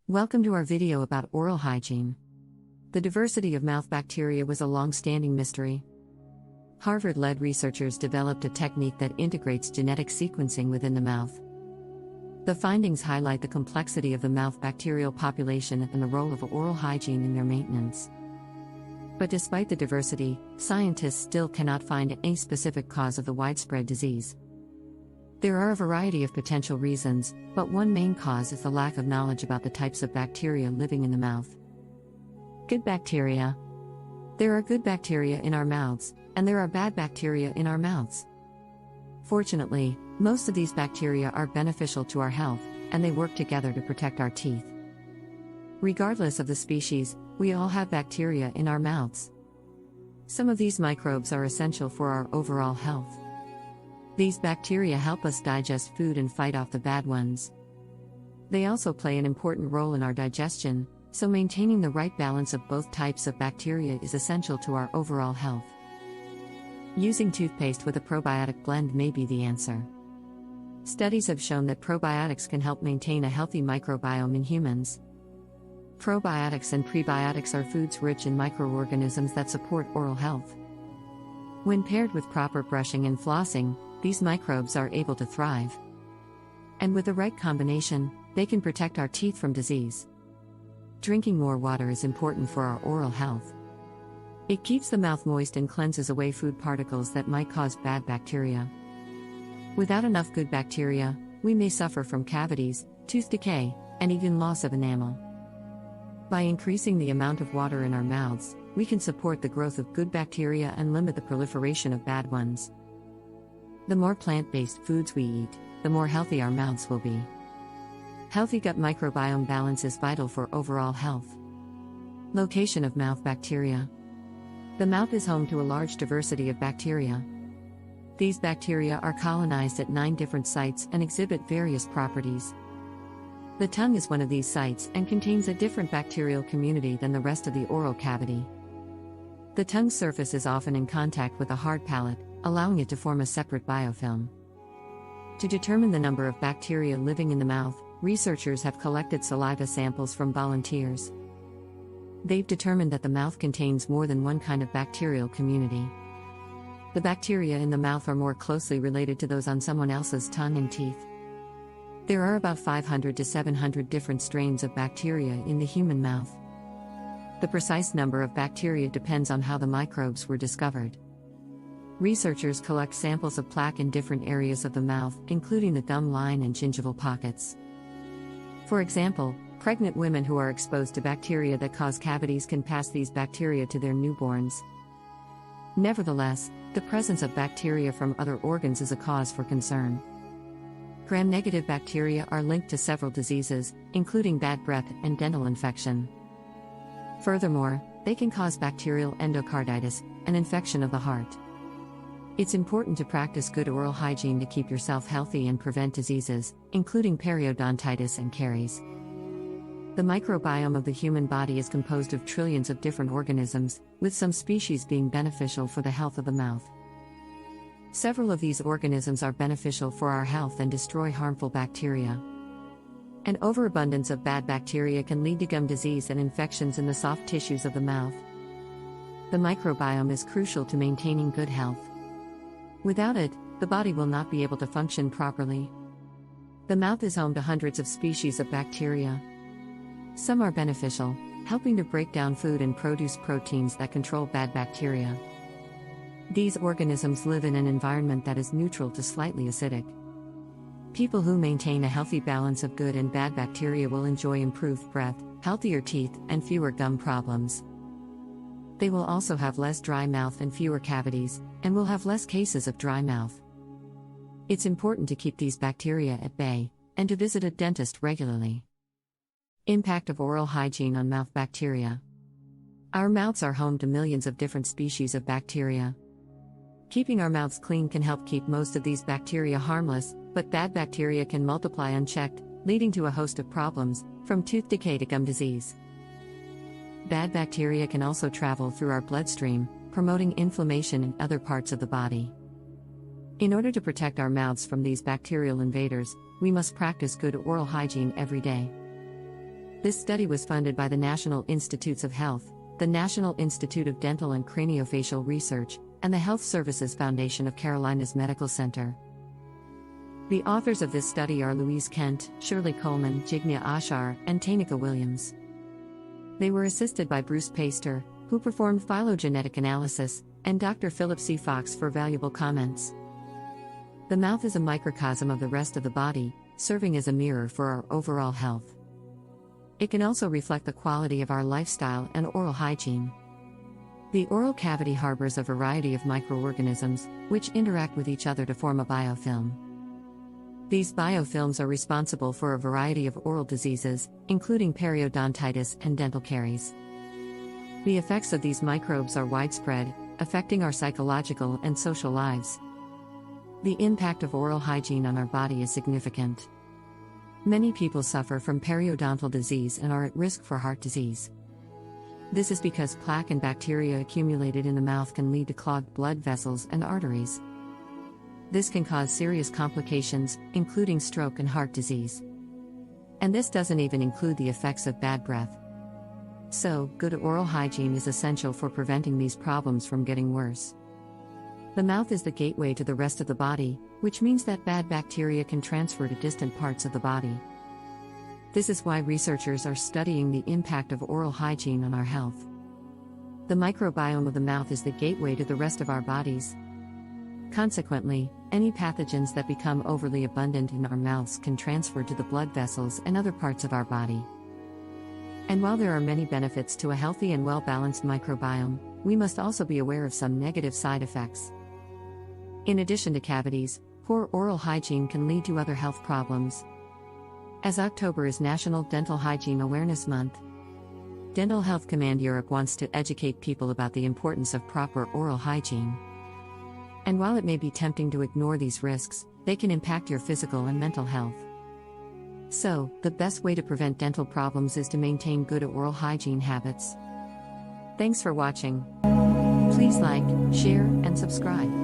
Welcome to our video about oral hygiene. The diversity of mouth bacteria was a long-standing mystery. Harvard-led researchers developed a technique that integrates genetic sequencing within the mouth. The findings highlight the complexity of the mouth bacterial population and the role of oral hygiene in their maintenance. But despite the diversity, scientists still cannot find any specific cause of the widespread disease. There are a variety of potential reasons, but one main cause is the lack of knowledge about the types of bacteria living in the mouth. Good bacteria. There are good bacteria in our mouths, and there are bad bacteria in our mouths. Fortunately, most of these bacteria are beneficial to our health, and they work together to protect our teeth. Regardless of the species, we all have bacteria in our mouths. Some of these microbes are essential for our overall health. These bacteria help us digest food and fight off the bad ones. They also play an important role in our digestion, so maintaining the right balance of both types of bacteria is essential to our overall health. Using toothpaste with a probiotic blend may be the answer. Studies have shown that probiotics can help maintain a healthy microbiome in humans. Probiotics and prebiotics are foods rich in microorganisms that support oral health. When paired with proper brushing and flossing, these microbes are able to thrive. And with the right combination, they can protect our teeth from disease. Drinking more water is important for our oral health. It keeps the mouth moist and cleanses away food particles that might cause bad bacteria. Without enough good bacteria, we may suffer from cavities, tooth decay, and even loss of enamel. By increasing the amount of water in our mouths, we can support the growth of good bacteria and limit the proliferation of bad ones. The more plant-based foods we eat, the more healthy our mouths will be. Healthy gut microbiome balance is vital for overall health. Location of mouth bacteria. The mouth is home to a large diversity of bacteria. These bacteria are colonized at 9 different sites and exhibit various properties. The tongue is one of these sites and contains a different bacterial community than the rest of the oral cavity. The tongue's surface is often in contact with a hard palate, allowing it to form a separate biofilm. To determine the number of bacteria living in the mouth, researchers have collected saliva samples from volunteers. They've determined that the mouth contains more than one kind of bacterial community. The bacteria in the mouth are more closely related to those on someone else's tongue and teeth. There are about 500 to 700 different strains of bacteria in the human mouth. The precise number of bacteria depends on how the microbes were discovered. Researchers collect samples of plaque in different areas of the mouth, including the gum line and gingival pockets. For example, pregnant women who are exposed to bacteria that cause cavities can pass these bacteria to their newborns. Nevertheless, the presence of bacteria from other organs is a cause for concern. Gram-negative bacteria are linked to several diseases, including bad breath and dental infection. Furthermore, they can cause bacterial endocarditis, an infection of the heart. It's important to practice good oral hygiene to keep yourself healthy and prevent diseases, including periodontitis and caries. The microbiome of the human body is composed of trillions of different organisms, with some species being beneficial for the health of the mouth. Several of these organisms are beneficial for our health and destroy harmful bacteria. An overabundance of bad bacteria can lead to gum disease and infections in the soft tissues of the mouth. The microbiome is crucial to maintaining good health. Without it, the body will not be able to function properly. The mouth is home to hundreds of species of bacteria. Some are beneficial, helping to break down food and produce proteins that control bad bacteria. These organisms live in an environment that is neutral to slightly acidic. People who maintain a healthy balance of good and bad bacteria will enjoy improved breath, healthier teeth, and fewer gum problems. They will also have less dry mouth and fewer cavities, and will have less cases of dry mouth. It's important to keep these bacteria at bay, and to visit a dentist regularly. Impact of oral hygiene on mouth bacteria. Our mouths are home to millions of different species of bacteria. Keeping our mouths clean can help keep most of these bacteria harmless, but bad bacteria can multiply unchecked, leading to a host of problems, from tooth decay to gum disease. Bad bacteria can also travel through our bloodstream, promoting inflammation in other parts of the body. In order to protect our mouths from these bacterial invaders, we must practice good oral hygiene every day. This study was funded by the National Institutes of Health, the National Institute of Dental and Craniofacial Research, and the Health Services Foundation of Carolinas Medical Center. The authors of this study are Louise Kent, Shirley Coleman, Jignya Ashar, and Tanika Williams. They were assisted by Bruce Paster, who performed phylogenetic analysis, and Dr. Philip C. Fox for valuable comments. The mouth is a microcosm of the rest of the body, serving as a mirror for our overall health. It can also reflect the quality of our lifestyle and oral hygiene. The oral cavity harbors a variety of microorganisms, which interact with each other to form a biofilm. These biofilms are responsible for a variety of oral diseases, including periodontitis and dental caries. The effects of these microbes are widespread, affecting our psychological and social lives. The impact of oral hygiene on our body is significant. Many people suffer from periodontal disease and are at risk for heart disease. This is because plaque and bacteria accumulated in the mouth can lead to clogged blood vessels and arteries. This can cause serious complications, including stroke and heart disease. And this doesn't even include the effects of bad breath. So, good oral hygiene is essential for preventing these problems from getting worse. The mouth is the gateway to the rest of the body, which means that bad bacteria can transfer to distant parts of the body. This is why researchers are studying the impact of oral hygiene on our health. The microbiome of the mouth is the gateway to the rest of our bodies. Consequently, any pathogens that become overly abundant in our mouths can transfer to the blood vessels and other parts of our body. And while there are many benefits to a healthy and well-balanced microbiome, we must also be aware of some negative side effects. In addition to cavities, poor oral hygiene can lead to other health problems. As October is National Dental Hygiene Awareness Month, Dental Health Command Europe wants to educate people about the importance of proper oral hygiene. And while it may be tempting to ignore these risks, they can impact your physical and mental health. So, the best way to prevent dental problems is to maintain good oral hygiene habits. Thanks for watching. Please like, share, and subscribe.